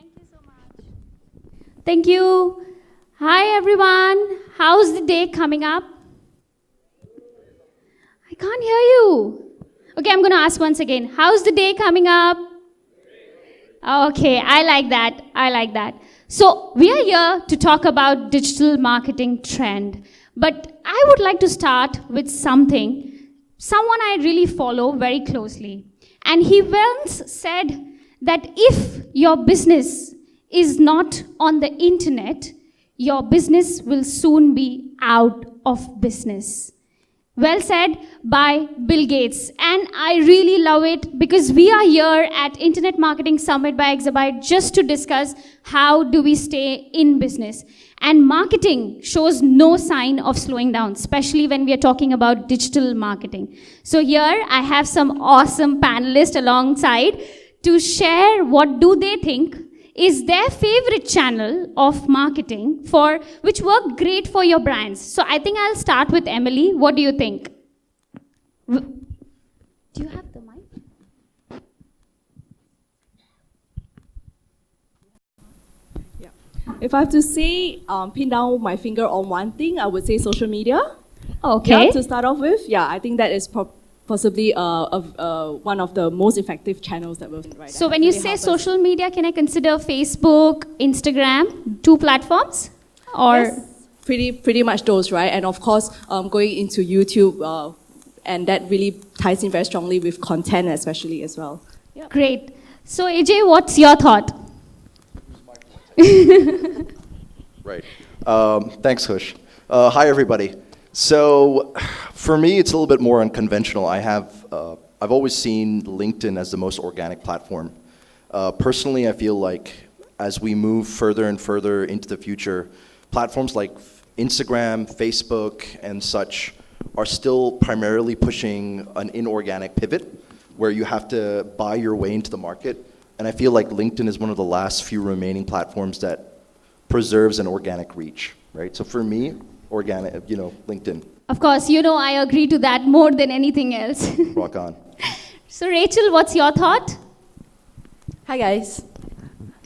Thank you so much. Thank you. Hi, everyone. How's the day coming up? I can't hear you. Okay, I'm going to ask once again. How's the day coming up? Okay, I like that. I like that. So, we are here to talk about digital marketing trend. But I would like to start with someone I really follow very closely. And he once said that if your business is not on the internet, your business will soon be out of business. Well said by Bill Gates. And I really love it because we are here at Internet Marketing Summit by Exabyte just to discuss how do we stay in business. And marketing shows no sign of slowing down, especially when we are talking about digital marketing. So here I have some awesome panelists alongside to share what do they think is their favorite channel of marketing for which work great for your brands. So I think I'll start with Emily. What do you think? Do you have the mic? Yeah. If I have to say, pin down my finger on one thing, I would say social media. Okay. Yeah, to start off with, yeah, I think that is possibly one of the most effective channels that we've right. So when you say social media, can I consider Facebook, Instagram, two platforms? Or yes, pretty much those, right? And of course, going into YouTube, and that really ties in very strongly with content, especially as well. Yep. Great. So AJ, what's your thought? Right. Thanks, Khush. Hi, everybody. So, for me, it's a little bit more unconventional. I've always seen LinkedIn as the most organic platform. Personally, I feel like as we move further and further into the future, platforms like Instagram, Facebook, and such are still primarily pushing an inorganic pivot where you have to buy your way into the market. And I feel like LinkedIn is one of the last few remaining platforms that preserves an organic reach, right? So for me, organic, LinkedIn. Of course, I agree to that more than anything else. Rock on. So Rachel, what's your thought? Hi guys.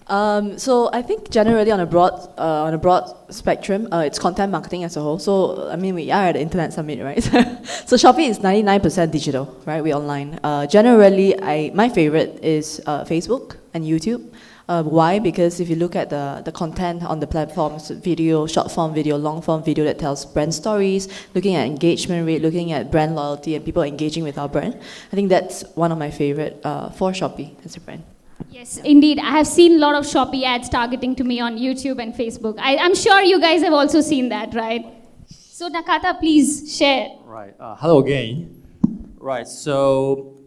So I think generally on a broad spectrum, it's content marketing as a whole. So I mean, we are at the Internet Summit, right? So Shopee is 99% digital, right? We're online. Generally, my favorite is Facebook and YouTube. Why? Because if you look at the content on the platforms, video, short form video, long form video that tells brand stories, looking at engagement rate, looking at brand loyalty and people engaging with our brand, I think that's one of my favorite for Shopee as a brand. Yes, indeed. I have seen a lot of Shopee ads targeting to me on YouTube and Facebook. I'm sure you guys have also seen that, right? So Nakata, please share. Right. Hello again. Right. So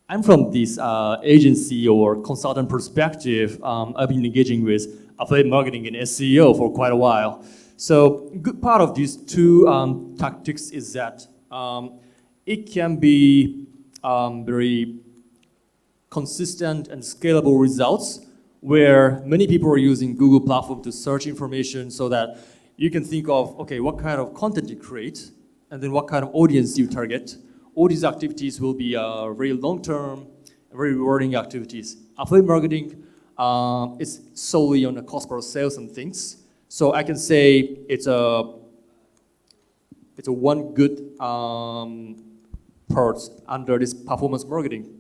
I'm from this agency or consultant perspective. I've been engaging with affiliate marketing and SEO for quite a while. So good part of these two tactics is that it can be very consistent and scalable results where many people are using Google platform to search information so that you can think of, okay, what kind of content you create and then what kind of audience you target. All these activities will be very long-term, very rewarding activities. Affiliate marketing is solely on the cost per sales and things. So I can say it's a one good part under this performance marketing.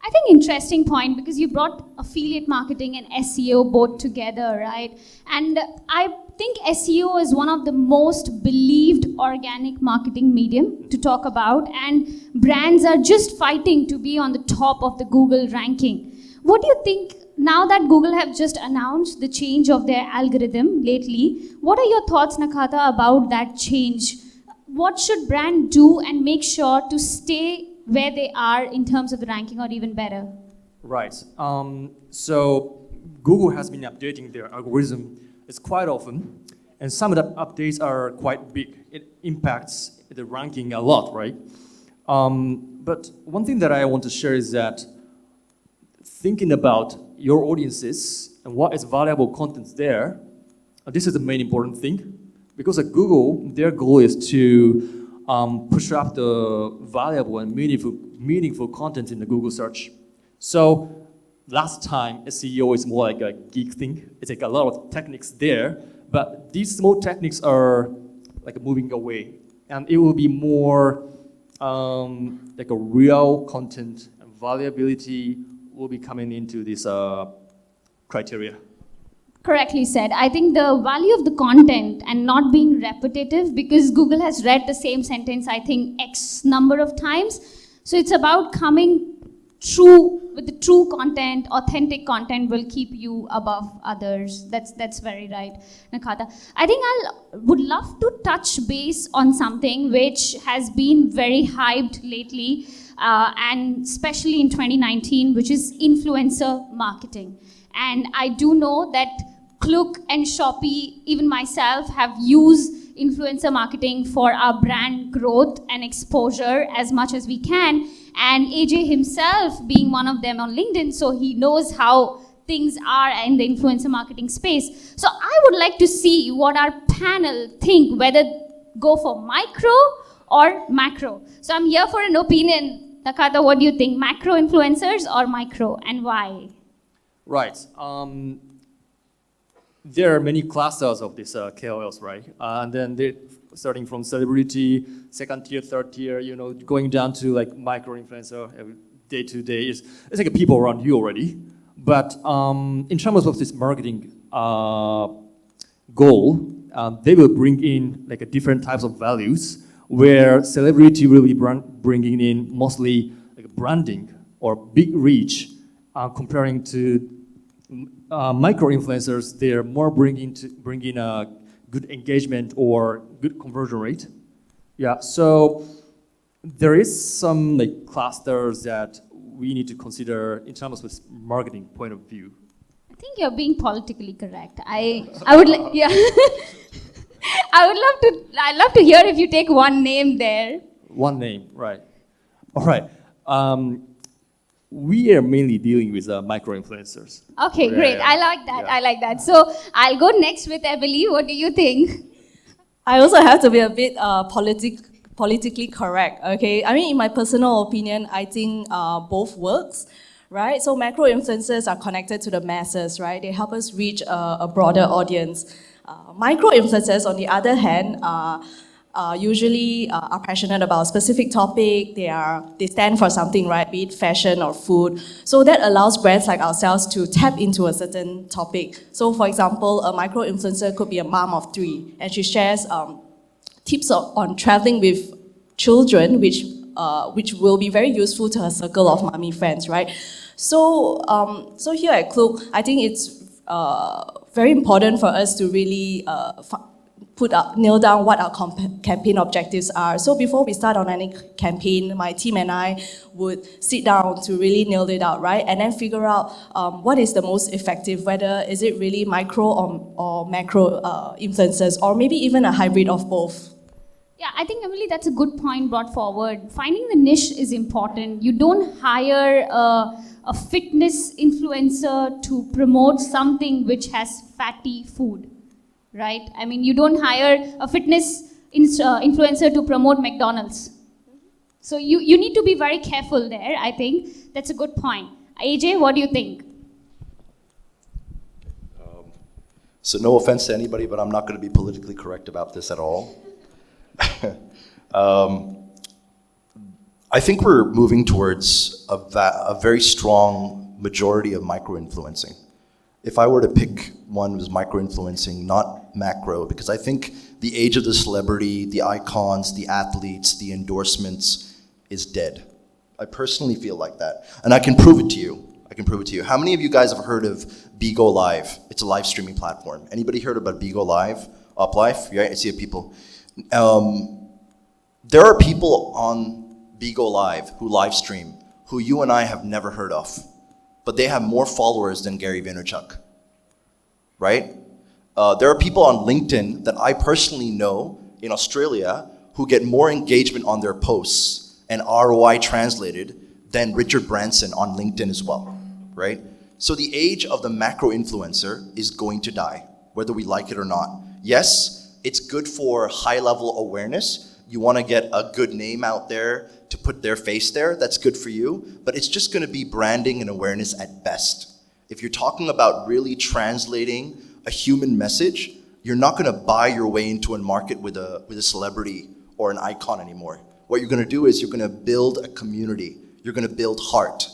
I think interesting point because you brought affiliate marketing and SEO both together, right? And I think SEO is one of the most believed organic marketing medium to talk about, and brands are just fighting to be on the top of the Google ranking. What do you think now that Google have just announced the change of their algorithm lately? What are your thoughts, Nakata, about that change? What should brand do and make sure to stay where they are in terms of the ranking or even better? Right. So Google has been updating their algorithm. It's quite often, and some of the updates are quite big. It impacts the ranking a lot, right? But one thing that I want to share is that thinking about your audiences and what is valuable content there, this is the main important thing. Because at Google, their goal is to push up the valuable and meaningful content in the Google search. So last time SEO is more like a geek thing. It's like a lot of techniques there, but these small techniques are like moving away, and it will be more like a real content and valuability will be coming into this criteria. Correctly said. I think the value of the content and not being repetitive, because Google has read the same sentence, I think, X number of times. So it's about coming true with the true content. Authentic content will keep you above others. That's very right, Nakata. I think would love to touch base on something which has been very hyped lately, and especially in 2019, which is influencer marketing. And I do know that Klook and Shopee, even myself, have used influencer marketing for our brand growth and exposure as much as we can. And AJ himself being one of them on LinkedIn, so he knows how things are in the influencer marketing space. So I would like to see what our panel think, whether go for micro or macro. So I'm here for an opinion. Nakata, what do you think? Macro influencers or micro, and why? Right. There are many clusters of these KOLs, right? And then they're starting from celebrity, second tier, third tier, going down to like micro influencer day to day. It's like people around you already. But in terms of this marketing goal, they will bring in like a different types of values, where celebrity will be bringing in mostly like branding or big reach, comparing to micro-influencers. They're more bringing a good engagement or good conversion rate. Yeah, so there is some like clusters that we need to consider in terms of marketing point of view. I think you're being politically correct. I would yeah. I'd love to hear if you take one name there. One name, right? All right. We are mainly dealing with micro-influencers. Okay, great. I like that. Yeah. I like that. So I'll go next with Emily. What do you think? I also have to be a bit politically correct, okay? I mean, in my personal opinion, I think both works, right? So macro influencers are connected to the masses, right? They help us reach a broader audience. Micro influencers, on the other hand, usually are passionate about a specific topic. They stand for something, right? Be it fashion or food. So that allows brands like ourselves to tap into a certain topic. So for example, a micro influencer could be a mom of 3, and she shares tips on traveling with children, which will be very useful to her circle of mommy friends, right? So here at Klook, I think it's very important for us to really nail down what our campaign objectives are. So before we start on any campaign, my team and I would sit down to really nail it out, right? And then figure out what is the most effective, whether is it really micro or macro influencers, or maybe even a hybrid of both. Yeah, I think, Emily, that's a good point brought forward. Finding the niche is important. You don't hire a fitness influencer to promote something which has fatty food. Right? I mean, you don't hire a fitness influencer to promote McDonald's. So you need to be very careful there, I think. That's a good point. AJ, what do you think? So no offense to anybody, but I'm not going to be politically correct about this at all. I think we're moving towards a very strong majority of micro-influencing. If I were to pick one, it was micro-influencing, not macro, because I think the age of the celebrity, the icons, the athletes, the endorsements is dead. I personally feel like that. And I can prove it to you. How many of you guys have heard of Bigo Live? It's a live streaming platform. Anybody heard about Bigo Live? UpLife? Yeah, I see people. There are people on Bigo Live who live stream, who you and I have never heard of. But they have more followers than Gary Vaynerchuk, right? There are people on LinkedIn that I personally know in Australia who get more engagement on their posts and ROI translated than Richard Branson on LinkedIn as well, right? So the age of the macro influencer is going to die, whether we like it or not. Yes, it's good for high level awareness, You want to get a good name out there to put their face there. That's good for you. But it's just going to be branding and awareness at best. If you're talking about really translating a human message, you're not going to buy your way into a market with a celebrity or an icon anymore. What you're going to do is you're going to build a community. You're going to build heart,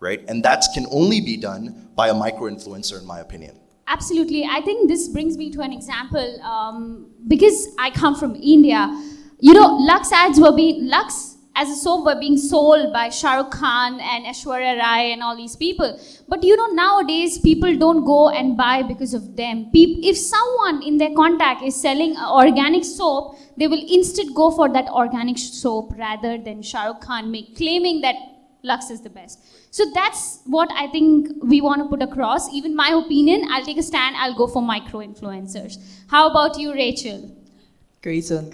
right? And that can only be done by a micro-influencer, in my opinion. Absolutely. I think this brings me to an example. Because I come from India, Lux as a soap were being sold by Shah Rukh Khan and Aishwarya Rai and all these people. But nowadays people don't go and buy because of them. If someone in their contact is selling organic soap, they will instead go for that organic soap rather than Shah Rukh Khan claiming that Lux is the best. So that's what I think we want to put across. Even my opinion, I'll take a stand, I'll go for micro-influencers. How about you, Rachel? Grayson.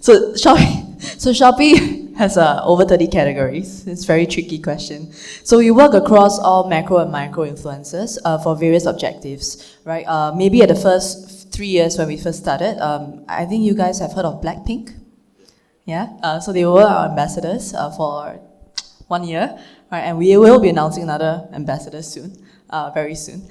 So Shopee has over 30 categories. It's a very tricky question. So we work across all macro and micro influencers for various objectives, right? Maybe at the first 3 years when we first started, I think you guys have heard of Blackpink. Yeah. So they were our ambassadors for 1 year, right? And we will be announcing another ambassador soon. Very soon.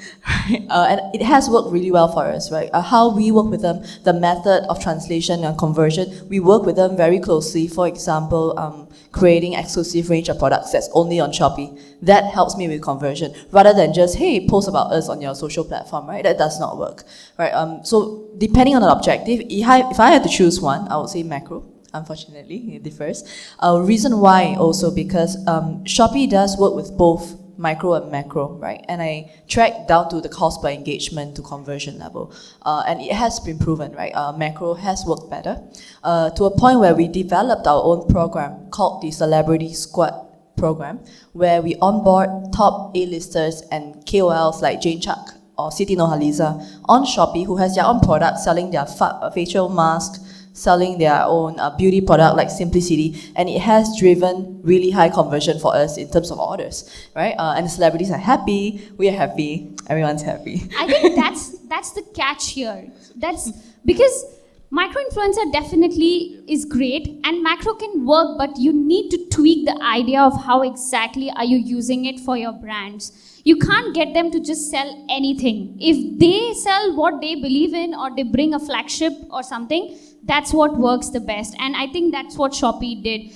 And it has worked really well for us, right? How we work with them, the method of translation and conversion, we work with them very closely. For example, creating exclusive range of products that's only on Shopee. That helps me with conversion, rather than just, hey, post about us on your social platform, right? That does not work, right? So depending on the objective, if I had to choose one, I would say macro. Unfortunately, it differs. Reason why also because Shopee does work with both micro and macro, right? And I track down to the cost per engagement to conversion level. And it has been proven, right? Macro has worked better to a point where we developed our own program called the Celebrity Squad program, where we onboard top A-listers and KOLs like Jane Chuck or Siti Nurhaliza on Shopee who has their own product selling their facial mask, selling their own beauty product like Simplicity, and it has driven really high conversion for us in terms of orders, right? And the celebrities are happy, we are happy, everyone's happy. I think that's the catch here. That's because micro-influencer definitely is great and macro can work, but you need to tweak the idea of how exactly are you using it for your brands. You can't get them to just sell anything. If they sell what they believe in or they bring a flagship or something, that's what works the best. And I think that's what Shopee did.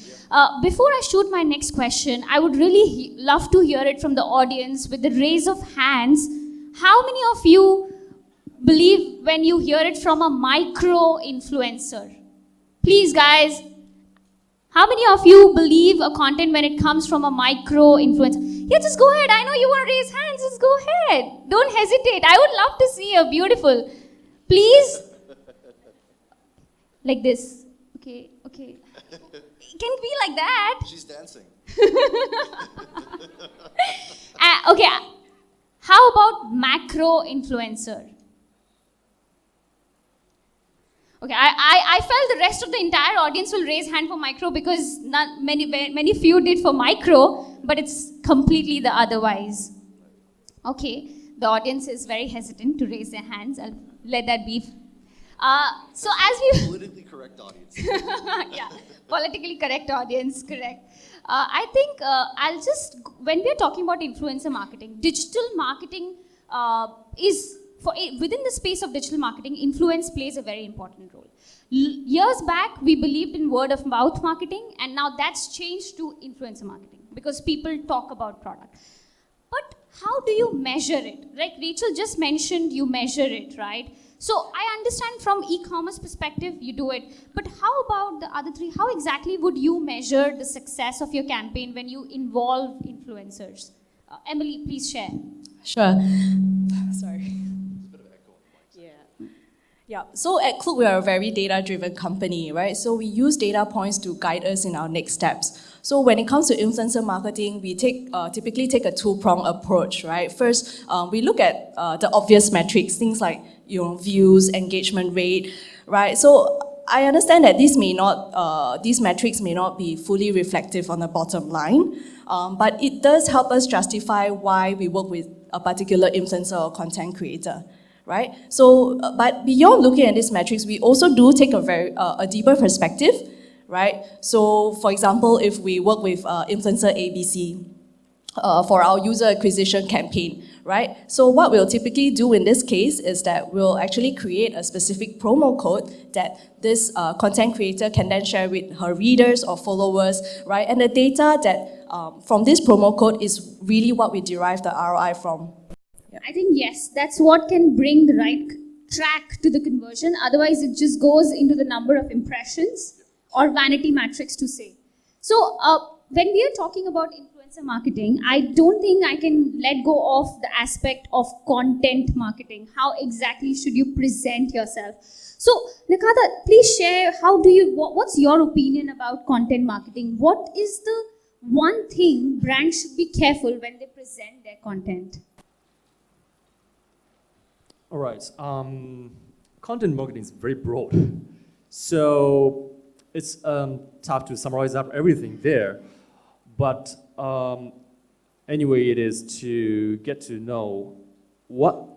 Before I shoot my next question, I would really love to hear it from the audience with the raise of hands. How many of you believe when you hear it from a micro-influencer? Please, guys. How many of you believe a content when it comes from a micro-influencer? Yeah, just go ahead. I know you want to raise hands. Just go ahead. Don't hesitate. I would love to see a beautiful. Please. Like this. Okay. Can it be like that? She's dancing. Okay. How about macro-influencer? Okay, I felt the rest of the entire audience will raise hand for micro because many few did for micro, but it's completely the otherwise. Okay, the audience is very hesitant to raise their hands. I'll let that be. So as we Politically correct audience. yeah, politically correct audience, correct. I think when we are talking about influencer marketing, digital marketing is. Within the space of digital marketing, influence plays a very important role. Years back, we believed in word of mouth marketing, and now that's changed to influencer marketing because people talk about product. But how do you measure it? Like Rachel just mentioned, you measure it, right? So I understand from e-commerce perspective, you do it. But how about the other three? How exactly would you measure the success of your campaign when you involve influencers? Emily, please share. Sure. Sorry. Yeah, so at Klook, we are a very data-driven company, right? So we use data points to guide us in our next steps. So when it comes to influencer marketing, we typically take a two-pronged approach, right? First, we look at the obvious metrics, things like views, engagement rate, right? So I understand that these metrics may not be fully reflective on the bottom line, but it does help us justify why we work with a particular influencer or content creator. Right? So, but beyond looking at these metrics, we also do take a deeper perspective, right? So for example, if we work with influencer ABC, for our user acquisition campaign, right? So what we'll typically do in this case is that we'll actually create a specific promo code that this content creator can then share with her readers or followers, right? And the data that from this promo code is really what we derive the ROI from. I think yes, that's what can bring the right track to the conversion. Otherwise, it just goes into the number of impressions or vanity metrics to say. So when we are talking about influencer marketing, I don't think I can let go of the aspect of content marketing. How exactly should you present yourself? So Nakata, please share what's your opinion about content marketing? What is the one thing brands should be careful when they present their content? All right. Content marketing is very broad. So it's tough to summarize up everything there. But anyway, it is to get to know what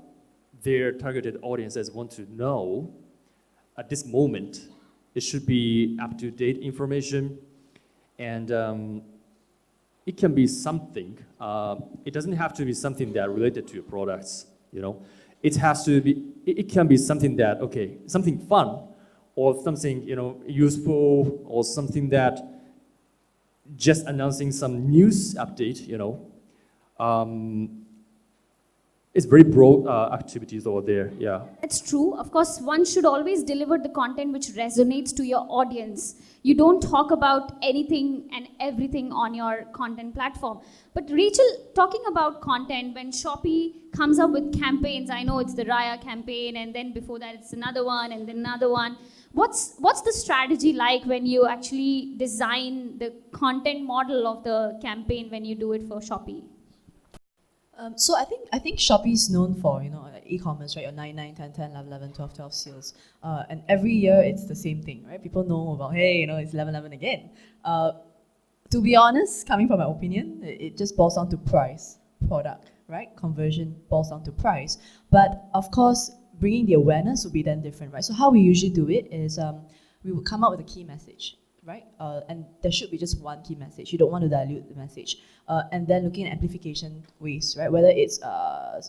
their targeted audiences want to know at this moment. It should be up-to-date information. And it can be something. It doesn't have to be something that related to your products, you know. It has to be, it can be something that, okay, something fun or something, you know, useful or something that just announcing some news update, you know. It's very broad activities over there, yeah. That's true. Of course, one should always deliver the content which resonates to your audience. You don't talk about anything and everything on your content platform. But Rachel, talking about content, when Shopee comes up with campaigns, I know it's the Raya campaign, and then before that it's another one, and then another one. What's the strategy like when you actually design the content model of the campaign when you do it for Shopee? So I think Shopee is known for, you know, e-commerce, right? Your 9, 10, 10, 11, 11, 12, 12 sales. And every year it's the same thing, right? People know about, hey, you know, it's 11, 11 again. To be honest, coming from my opinion, it just boils down to price, product, right? Conversion boils down to price. But of course, bringing the awareness would be then different, right? So how we usually do it is we would come up with a key message, right? And there should be just one key message. You don't want to dilute the message. And then looking at amplification ways, right? Whether it's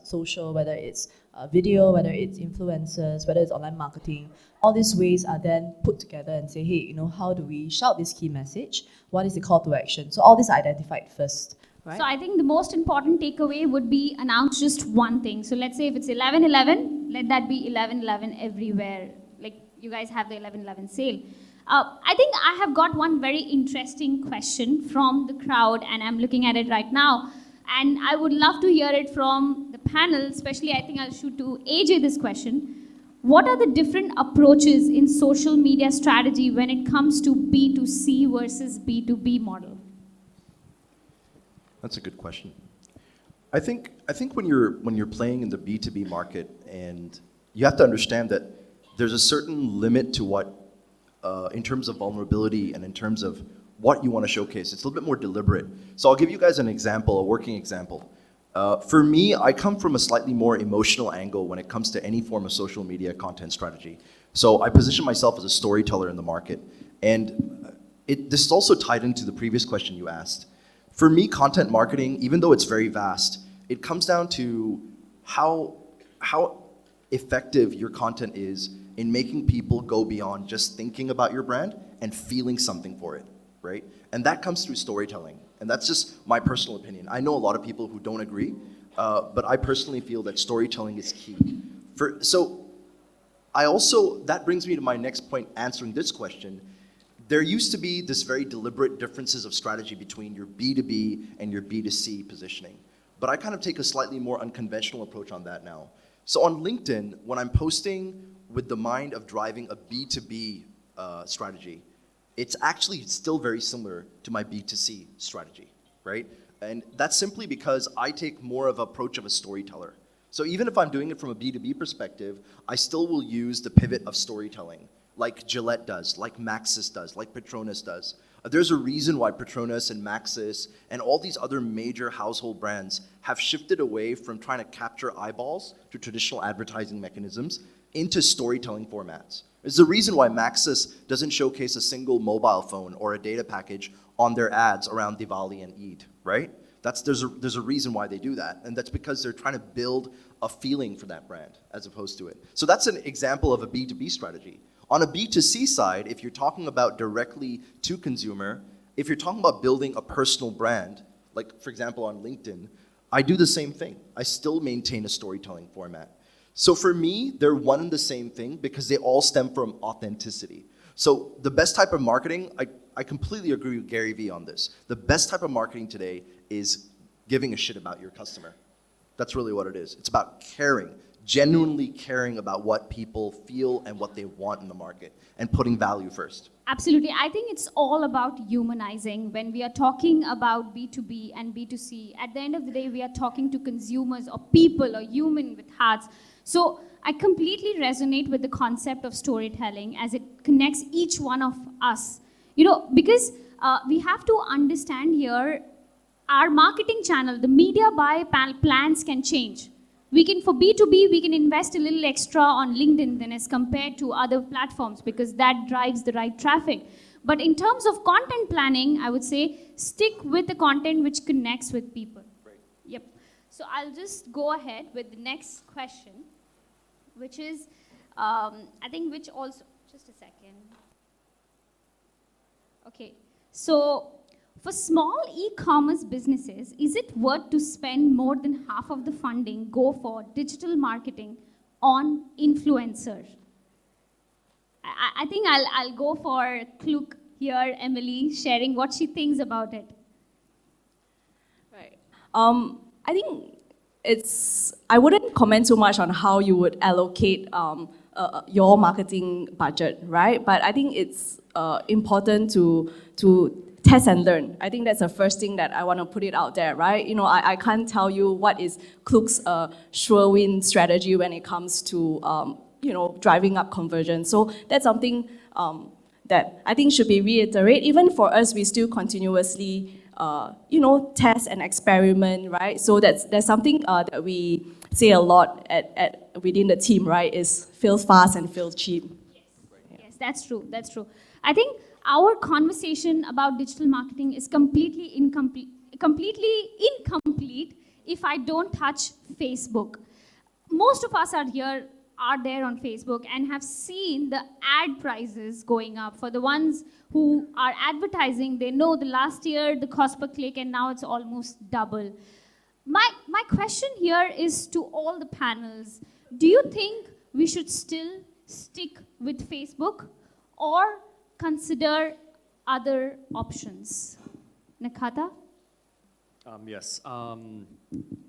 social, whether it's video, whether it's influencers, whether it's online marketing, all these ways are then put together and say, hey, you know, how do we shout this key message? What is the call to action? So all this are identified first. Right? So I think the most important takeaway would be announce just one thing. So let's say if it's 11/11, let that be 11/11 everywhere. Like you guys have the 11/11 sale. I think I have got one very interesting question from the crowd, and I'm looking at it right now. And I would love to hear it from the panel, especially I think I'll shoot to AJ this question. What are the different approaches in social media strategy when it comes to B2C versus B2B model? That's a good question. I think when you're playing in the B2B market, and you have to understand that there's a certain limit to what, in terms of vulnerability and in terms of what you want to showcase. It's a little bit more deliberate. So I'll give you guys an example, a working example. For me, I come from a slightly more emotional angle when it comes to any form of social media content strategy. So I position myself as a storyteller in the market. And this is also tied into the previous question you asked. For me, content marketing, even though it's very vast, it comes down to how effective your content is in making people go beyond just thinking about your brand and feeling something for it, right? And that comes through storytelling. And that's just my personal opinion. I know a lot of people who don't agree, but I personally feel that storytelling is key. That brings me to my next point answering this question. There used to be this very deliberate differences of strategy between your B2B and your B2C positioning. But I kind of take a slightly more unconventional approach on that now. So on LinkedIn, when I'm posting with the mind of driving a B2B strategy, it's actually still very similar to my B2C strategy, right? And that's simply because I take more of an approach of a storyteller. So even if I'm doing it from a B2B perspective, I still will use the pivot of storytelling, like Gillette does, like Maxis does, like Petronas does. There's a reason why Petronas and Maxis and all these other major household brands have shifted away from trying to capture eyeballs to traditional advertising mechanisms into storytelling formats. There's a reason why Maxis doesn't showcase a single mobile phone or a data package on their ads around Diwali and Eid, right? There's a reason why they do that, and that's because they're trying to build a feeling for that brand as opposed to it. So that's an example of a B2B strategy. On a B2C side, if you're talking about directly to consumer, if you're talking about building a personal brand, like for example on LinkedIn, I do the same thing. I still maintain a storytelling format. So for me, they're one and the same thing because they all stem from authenticity. So the best type of marketing, I completely agree with Gary Vee on this. The best type of marketing today is giving a shit about your customer. That's really what it is. It's about caring, genuinely caring about what people feel and what they want in the market and putting value first. Absolutely. I think it's all about humanizing. When we are talking about B2B and B2C, at the end of the day, we are talking to consumers or people or human with hearts. So I completely resonate with the concept of storytelling as it connects each one of us. Because we have to understand here, our marketing channel, the media buy plans can change. For B2B, we can invest a little extra on LinkedIn than as compared to other platforms because that drives the right traffic. But in terms of content planning, I would say stick with the content which connects with people. Right. Yep. So I'll just go ahead with the next question, which is, just a second. Okay. So for small e-commerce businesses, is it worth to spend more than half of the funding go for digital marketing on influencers? I think I'll go for Klook here, Emily, sharing what she thinks about it. Right. I think I wouldn't comment too much on how you would allocate your marketing budget, right? But I think it's important to test and learn. I think that's the first thing that I want to put it out there, right? I can't tell you what is Klook's sure win strategy when it comes to driving up conversion. So that's something that I think should be reiterated. Even for us, we still continuously test and experiment, right? So that's something that we say a lot at within the team, right? Is fail fast and fail cheap. Yes, that's true. That's true. I think our conversation about digital marketing is completely incomplete if I don't touch Facebook. Most of us are there on Facebook and have seen the ad prices going up. For the ones who are advertising, they know the last year the cost per click and now it's almost double. My question here is to all the panels. Do you think we should still stick with Facebook or consider other options? Nakata? Yes.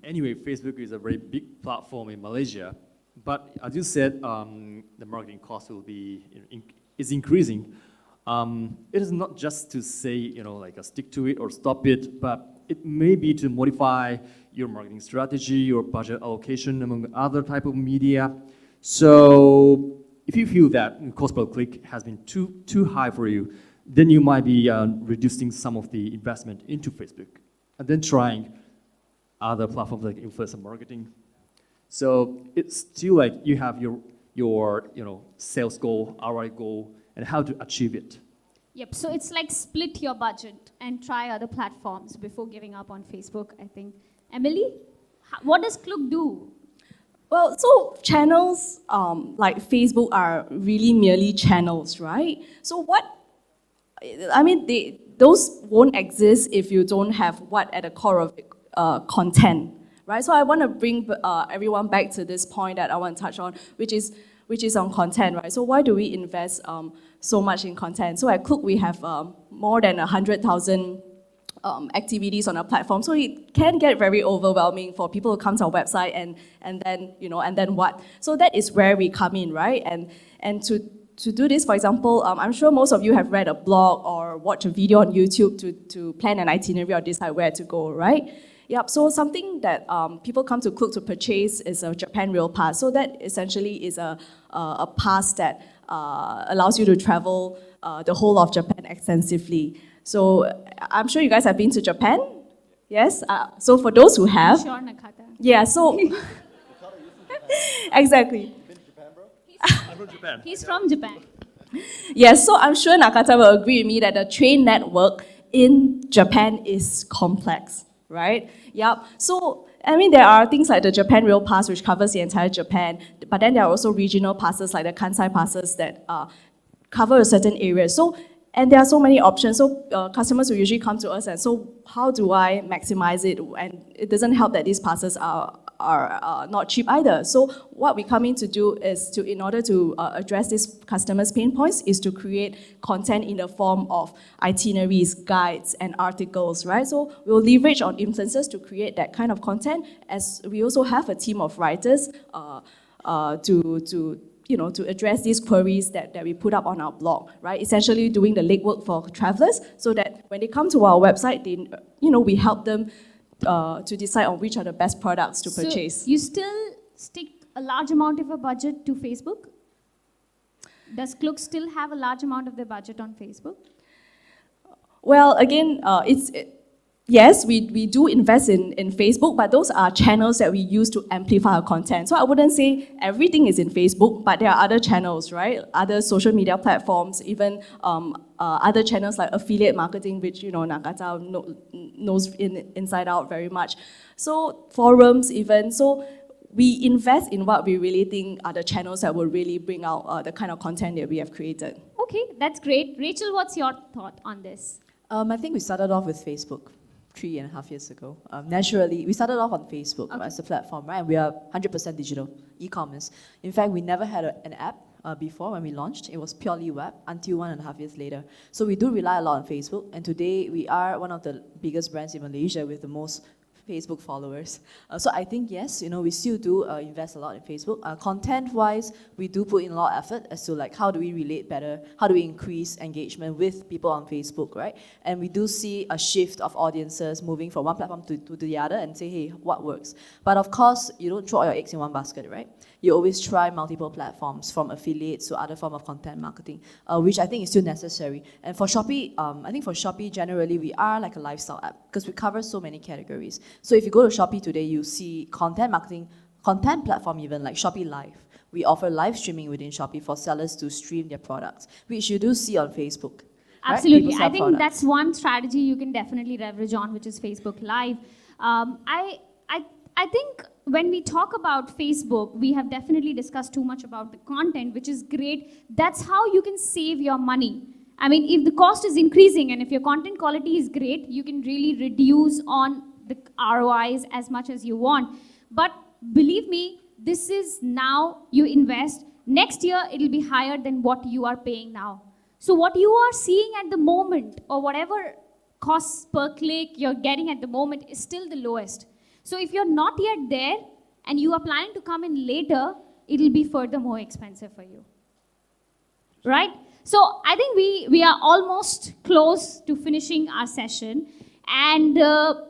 Anyway, Facebook is a very big platform in Malaysia, but as you said, the marketing cost is increasing. It is not just to say stick to it or stop it, but it may be to modify your marketing strategy, your budget allocation among other type of media. So if you feel that cost per click has been too high for you, then you might be reducing some of the investment into Facebook and then trying other platforms like influencer marketing. So it's still like you have your sales goal, ROI goal, and how to achieve it. Yep, so it's like split your budget and try other platforms before giving up on Facebook, I think. Emily, what does Klook do? Well, so channels like Facebook are really merely channels, right? So those won't exist if you don't have what at the core of content, right? So I want to bring everyone back to this point that I want to touch on, which is on content, right? So why do we invest so much in content? So at Klook, we have more than 100,000 activities on our platform. So it can get very overwhelming for people to come to our website and then what? So that is where we come in, right? And to do this, for example, I'm sure most of you have read a blog or watched a video on YouTube to plan an itinerary or decide where to go, right? Yep, so something that people come to Klook to purchase is a Japan Rail Pass. So that essentially is a pass that allows you to travel the whole of Japan extensively. So I'm sure you guys have been to Japan, yes? So for those who have... Sure, Nakata. Yeah, so... Exactly. Been to Japan, bro? He I'm from Japan. He's from Japan. Yes, so I'm sure Nakata will agree with me that the train network in Japan is complex, right? Yep. So, I mean, there are things like the Japan Rail Pass, which covers the entire Japan, but then there are also regional passes like the Kansai passes that cover a certain area. So, and there are so many options. So, customers will usually come to us and so, how do I maximize it? And it doesn't help that these passes are not cheap either. So what we come in to do is to, in order to address these customers' pain points, is to create content in the form of itineraries, guides, and articles, right? So we'll leverage on influencers to create that kind of content, as we also have a team of writers to address these queries that we put up on our blog, right? Essentially doing the legwork for travelers so that when they come to our website, we help them to decide on which are the best products to purchase. So you still stick a large amount of a budget to Facebook? Does Klook still have a large amount of their budget on Facebook? Well, again, yes, we do invest in Facebook, but those are channels that we use to amplify our content. So I wouldn't say everything is in Facebook, but there are other channels, right? Other social media platforms, even other channels like affiliate marketing, which Nakata knows inside out very much. So forums even. So we invest in what we really think are the channels that will really bring out the kind of content that we have created. Okay, that's great. Rachel, what's your thought on this? I think we started off with Facebook 3.5 years ago. Naturally, we started off on Facebook as a platform, right? And we are 100% digital, e-commerce. In fact, we never had an app before when we launched. It was purely web until 1.5 years later. So we do rely a lot on Facebook, and today we are one of the biggest brands in Malaysia with the most Facebook followers. So I think, yes, we still do invest a lot in Facebook. Content-wise, we do put in a lot of effort as to how do we relate better, how do we increase engagement with people on Facebook, right? And we do see a shift of audiences moving from one platform to the other and say, hey, what works? But of course, you don't throw all your eggs in one basket, right? You always try multiple platforms, from affiliates to other form of content marketing, which I think is still necessary. And for Shopee, I think for Shopee, generally, we are like a lifestyle app because we cover so many categories. So if you go to Shopee today, you see content marketing, content platform even, like Shopee Live. We offer live streaming within Shopee for sellers to stream their products, which you do see on Facebook. Absolutely. Right? I think that's one strategy you can definitely leverage on, which is Facebook Live. I think when we talk about Facebook, we have definitely discussed too much about the content, which is great. That's how you can save your money. I mean, if the cost is increasing and if your content quality is great, you can really reduce on the ROIs as much as you want. But believe me, this is now you invest. Next year, it'll be higher than what you are paying now. So what you are seeing at the moment, or whatever costs per click you're getting at the moment, is still the lowest. So if you're not yet there and you are planning to come in later, it'll be further more expensive for you. Right? So I think we are almost close to finishing our session. And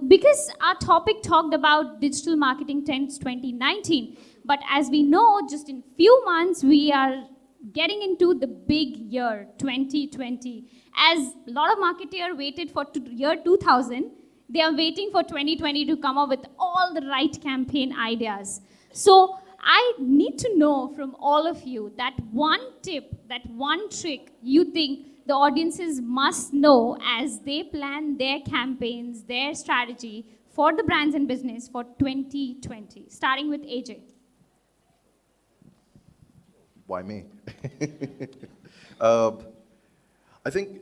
because our topic talked about digital marketing trends 2019, but as we know, just in few months, we are getting into the big year, 2020. As a lot of marketers waited for year 2000, they are waiting for 2020 to come up with all the right campaign ideas. So I need to know from all of you that one tip, that one trick you think the audiences must know as they plan their campaigns, their strategy for the brands and business for 2020, starting with AJ. Why me? I think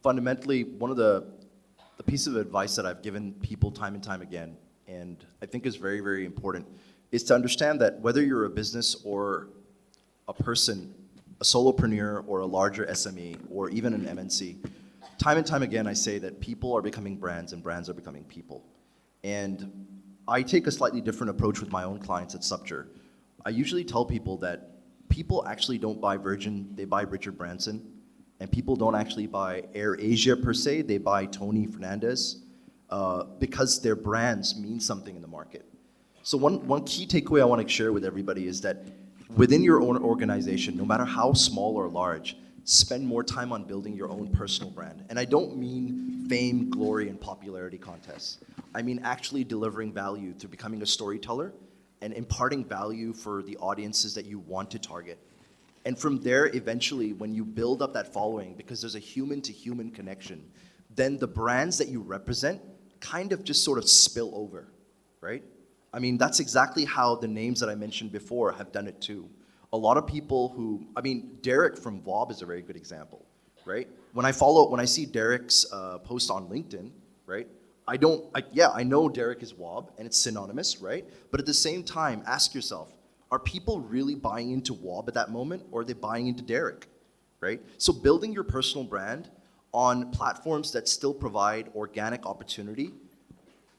fundamentally one of the piece of advice that I've given people time and time again, and I think is very, very important, is to understand that whether you're a business or a person, a solopreneur or a larger SME or even an MNC, time and time again I say that people are becoming brands and brands are becoming people. And I take a slightly different approach with my own clients at Subture. I usually tell people that people actually don't buy Virgin, they buy Richard Branson. And people don't actually buy Air Asia per se, they buy Tony Fernandez because their brands mean something in the market. So one key takeaway I want to share with everybody is that within your own organization, no matter how small or large, spend more time on building your own personal brand. And I don't mean fame, glory, and popularity contests. I mean actually delivering value through becoming a storyteller and imparting value for the audiences that you want to target. And from there, eventually, when you build up that following, because there's a human-to-human connection, then the brands that you represent kind of just sort of spill over, right? I mean, that's exactly how the names that I mentioned before have done it too. A lot of people who, I mean, Derek from VOB is a very good example, right? When I see Derek's post on LinkedIn, right? I know Derek is WOB and it's synonymous, right? But at the same time, ask yourself, are people really buying into WOB at that moment, or are they buying into Derek, right? So building your personal brand on platforms that still provide organic opportunity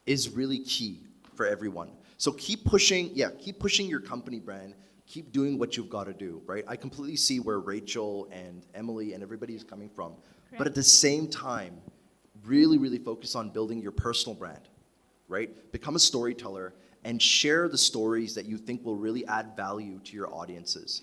is really key for everyone. So keep pushing your company brand, keep doing what you've got to do, right? I completely see where Rachel and Emily and everybody is coming from. Correct. But at the same time, really, really focus on building your personal brand, right? Become a storyteller and share the stories that you think will really add value to your audiences.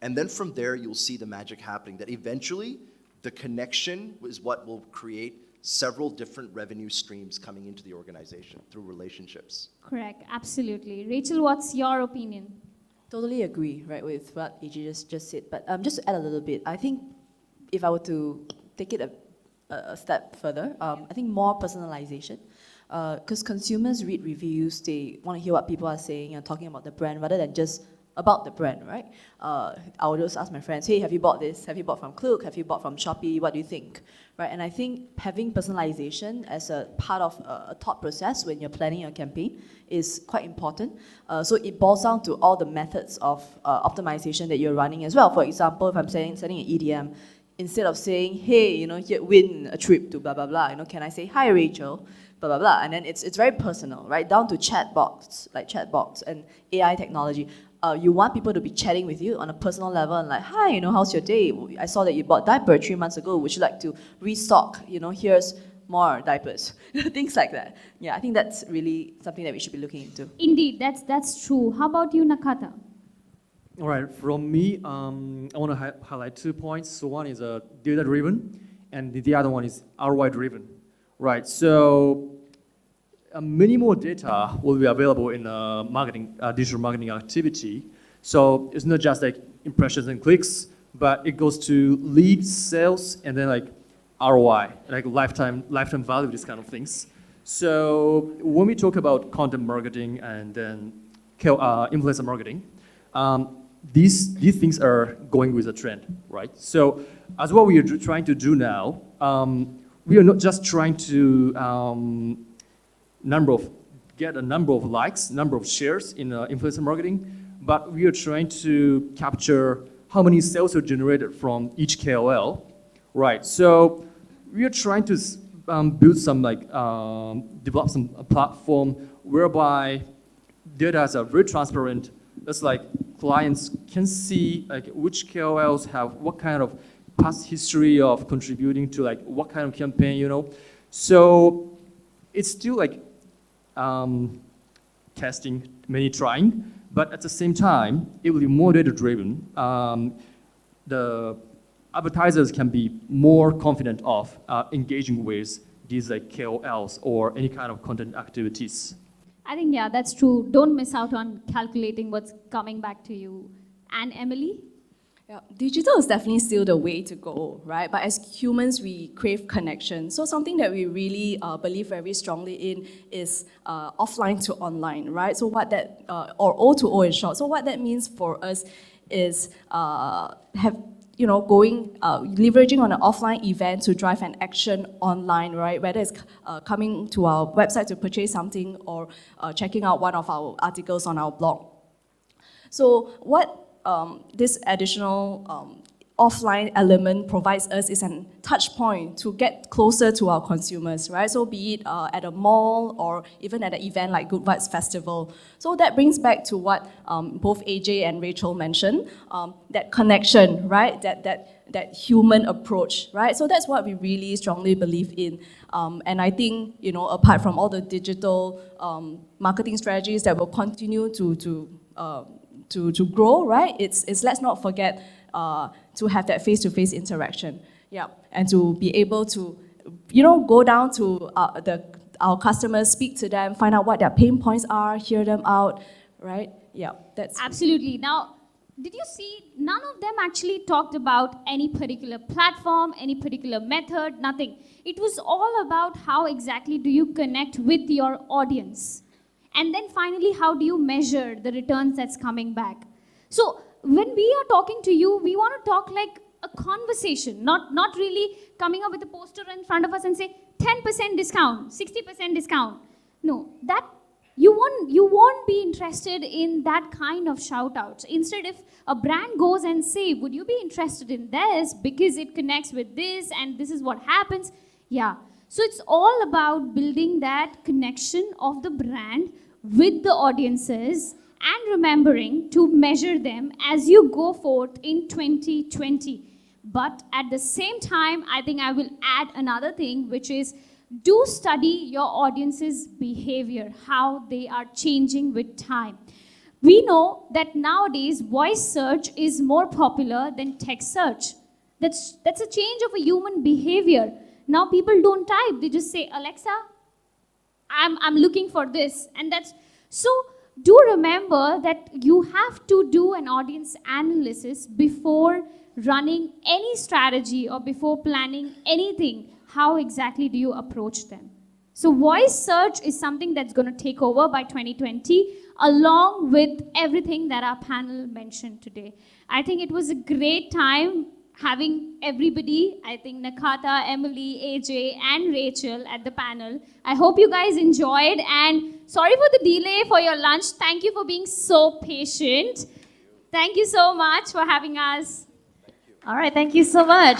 And then from there, you'll see the magic happening, that eventually the connection is what will create several different revenue streams coming into the organization through relationships. Correct, absolutely. Rachel, what's your opinion? Totally agree, right, with what AJ just said. But just to add a little bit, I think if I were to take it a step further, I think more personalization. Because consumers read reviews, they want to hear what people are saying and talking about the brand rather than just about the brand, right? I would just ask my friends, hey, have you bought this? Have you bought from Klook? Have you bought from Shopee? What do you think? Right? And I think having personalization as a part of a thought process when you're planning your campaign is quite important. So it boils down to all the methods of optimization that you're running as well. For example, if I'm setting an EDM, instead of saying, hey, here, win a trip to blah, blah, blah, can I say, hi, Rachel, blah, blah, blah. And then it's very personal, right? Down to chatbots and AI technology. You want people to be chatting with you on a personal level and like, hi, how's your day? I saw that you bought diaper 3 months ago. Would you like to restock? Here's more diapers. Things like that. Yeah, I think that's really something that we should be looking into. Indeed, that's true. How about you, Nakata? All right, from me, I want to highlight 2 points. So one is data-driven, and the other one is ROI-driven. Right, so many more data will be available in digital marketing activity. So it's not just like impressions and clicks, but it goes to lead, sales, and then like ROI, like lifetime value, these kind of things. So when we talk about content marketing and then influencer marketing, these things are going with the trend, right? So as what we are trying to do now, we are not just trying to get a number of likes, number of shares in influencer marketing, but we are trying to capture how many sales are generated from each KOL, right? So we are trying to build some develop some platform whereby data are very transparent. It's like clients can see like which KOLs have what kind of past history of contributing to like what kind of campaign, So it's still like testing, many trying, but at the same time, it will be more data-driven. The advertisers can be more confident of engaging with these like KOLs or any kind of content activities. I think, yeah, that's true. Don't miss out on calculating what's coming back to you. And Emily? Yeah, digital is definitely still the way to go, right? But as humans, we crave connection. So something that we really believe very strongly in is offline to online, right? So what that, or O2O in short. So what that means for us is leveraging on an offline event to drive an action online, right? Whether it's coming to our website to purchase something or checking out one of our articles on our blog. So what this additional offline element provides us is a touch point to get closer to our consumers, right? So be it at a mall or even at an event like Good Vibes Festival. So that brings back to what both AJ and Rachel mentioned, that connection, right? That human approach, right? So that's what we really strongly believe in. And I think, apart from all the digital marketing strategies that will continue to grow, right? It's let's not forget to have that face-to-face interaction, yeah, and to be able to, go down to our customers, speak to them, find out what their pain points are, hear them out, right? Yeah, that's absolutely. Now, did you see none of them actually talked about any particular platform, any particular method, nothing. It was all about how exactly do you connect with your audience. And then finally, how do you measure the returns that's coming back? So when we are talking to you, we want to talk like a conversation, not really coming up with a poster in front of us and say 10% discount, 60% discount. No, that you won't be interested in that kind of shout outs. Instead, if a brand goes and say, would you be interested in this because it connects with this and this is what happens? Yeah. So it's all about building that connection of the brand with the audiences and remembering to measure them as you go forth in 2020. But at the same time, I think I will add another thing, which is do study your audience's behavior, how they are changing with time. We know that nowadays voice search is more popular than text search. That's a change of a human behavior. Now people don't type, they just say, Alexa, I'm looking for this. And that's so do remember that you have to do an audience analysis before running any strategy or before planning anything. How exactly do you approach them? So voice search is something that's going to take over by 2020, along with everything that our panel mentioned today. I think it was a great time having everybody, I think Nakata, Emily, AJ, and Rachel at the panel. I hope you guys enjoyed, and sorry for the delay for your lunch. Thank you for being so patient. Thank you so much for having us. All right, thank you so much.